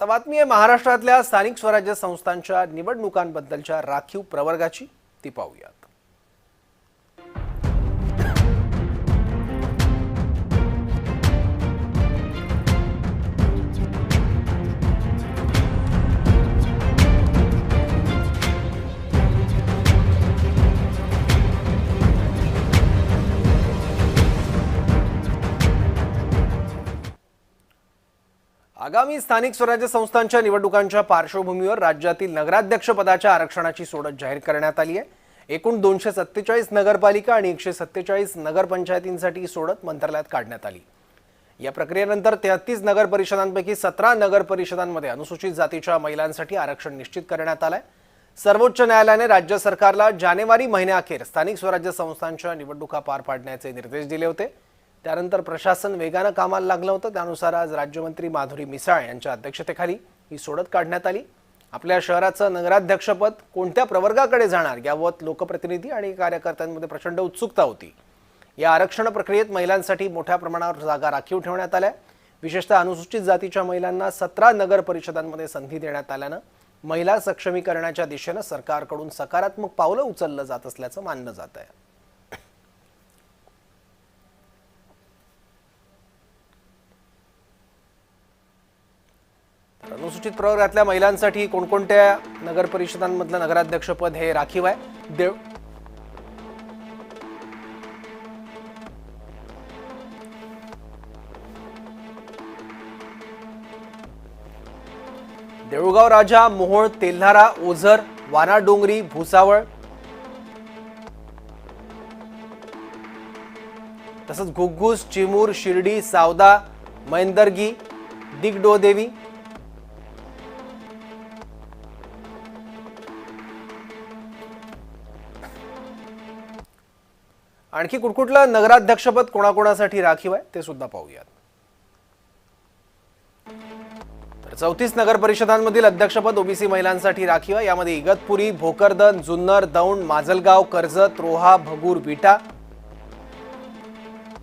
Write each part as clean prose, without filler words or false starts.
आता बातमी आहे महाराष्ट्रातल्या स्थानिक स्वराज्य संस्थांच्या निवडणुकांबद्दलच्या राखीव प्रवर्गाची, ती पाहूयात। आगामी स्थानिक स्वराज्य संस्थांच्या निवडणुकांच्या पार्श्वभूमीवर राज्यातील नगराध्यक्ष पदाच्या आरक्षणाची सोडत जाहीर करण्यात आली आहे। एकूण 247 नगरपालिका आणि 147 नगरपंचायतींसाठी सोडत मंत्रालयात काढण्यात आली। या प्रक्रियेनंतर 33 नगर परिषदांपैकी 17 नगर परिषदांमध्ये अनुसूचित जातीच्या महिलांसाठी आरक्षण निश्चित करण्यात आलंय। सर्वोच्च न्यायालयाने राज्य सरकारला जानेवारी महिन्याअखेर स्थानिक स्वराज्य संस्थांच्या निवडणुका पार पाडण्याचे निर्देश दिले होते। त्यानंतर प्रशासन वेगाने कामाला लागलं होतं। त्यानुसार आज राज्यमंत्री माधुरी मिसाळ यांच्या अध्यक्षतेखाली ही सोडत काढण्यात आली। आपल्या शहराचं नगराध्यक्षपद कोणत्या प्रवर्गाकडे जाणार याबाबत लोकप्रतिनिधी आणि कार्यकर्त्यांमध्ये प्रचंड उत्सुकता होती। या आरक्षण प्रक्रियेत महिलांसाठी मोठ्या प्रमाणावर जागा राखीव ठेवण्यात आल्या। विशेषतः अनुसूचित जातीच्या महिलांना 17 नगर परिषदांमध्ये संधी देण्यात आल्यानं महिला सक्षमीकरणाच्या दिशेने सरकारकडून सकारात्मक पावलं उचललं जात असल्याचं मानलं जात आहे। अनुसूचित प्रवर्गातल्या महिलांसाठी कोणकोणत्या नगर परिषदांमधलं नगराध्यक्षपद हे राखीव आहे। देऊळगाव राजा, मोहोळ, तेल्हारा, ओझर, वानाडोंगरी, भुसावळ, तसंच घुग्गुस, चिमूर, शिर्डी, सावदा, मैंदर्गी, दिगडोदेवी, आणखी कुठकुठलं नगराध्यक्षपद कोणाकोणासाठी राखीव आहे ते सुद्धा पाहूयात। तर 34 नगर परिषदांमधील अध्यक्षपद ओबीसी महिलांसाठी राखीव आहे। यामध्ये इगतपुरी, भोकरदन, जुन्नर, दौंड, माजलगाव, कर्जत, रोहा, भगूर, विटा,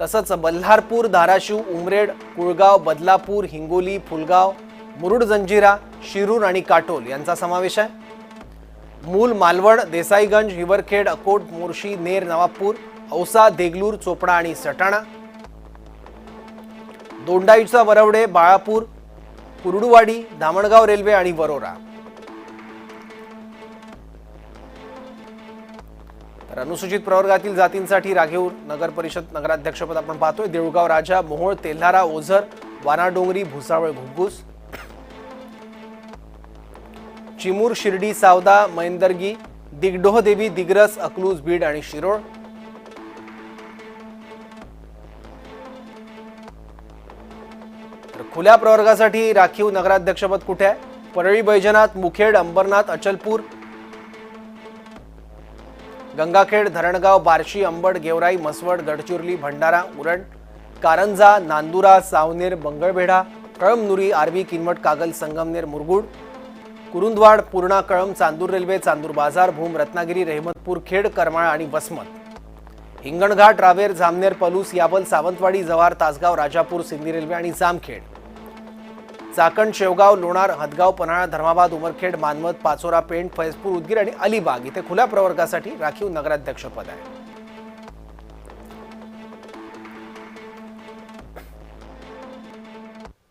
तसंच बल्हारपूर, धाराशिव, उमरेड, कुळगाव, बदलापूर, हिंगोली, फुलगाव, मुरुड, जंजिरा, शिरूर आणि काटोल यांचा समावेश आहे। मूल, मालवण, देसाईगंज, हिवरखेड, अकोट, मोर्शी, नेर, नवापूर, औसा, देगलूर, चोपडा आणि सटाणा, दोंडाईचा, वरवडे, बाळापूर, कुर्डुवाडी, धामणगाव रेल्वे आणि वरोरा। तर अनुसूचित प्रवर्गातील जातींसाठी राखीव नगर परिषद नगराध्यक्षपद आपण पाहतोय। देऊळगाव राजा, मोहोळ, तेल्हारा, ओझर, वानाडोंगरी, भुसावळ, घुग्गुस, चिमूर, शिर्डी, सावदा, मैंदर्गी, दिगडोहदेवी, दिग्रस, अकलूज, बीड आणि शिरोळ। खुल्या प्रवर्गासाठी राखीव नगराध्यक्षपद कुठे आहे? परळी, बैजनाथ, मुखेड, अंबरनाथ, अचलपूर, गंगाखेड, धरणगाव, बार्शी, अंबड, गेवराई, मसवड, गडचिरोली, भंडारा, उरण, कारंजा, नांदुरा, सावनेर, मंगळवेढा, कळमनुरी, आर्वी, किनवट, कागल, संगमनेर, मुरगुड, कुरुंदवाड, पूर्णा, कळम, चांदूर रेल्वे, चांदूर बाजार, भूम, रत्नागिरी, रहमतपूर, खेड, करमाळ आणि वसमत, हिंगणघाट, रावेर, जामनेर, पलूस, याबल, सावंतवाडी, जव्हार, तासगाव, राजापूर, सिंदी रेल्वे आणि जामखेड, चाकण, शेवगाव, लोणार, हदगाव, पन्हाळा, धर्माबाद, उमरखेड, मानवत, पाचोरा, पेंड, फैजपूर, उदगीर आणि अलिबाग इथे खुल्या प्रवर्गासाठी राखीव नगराध्यक्षपद आहे।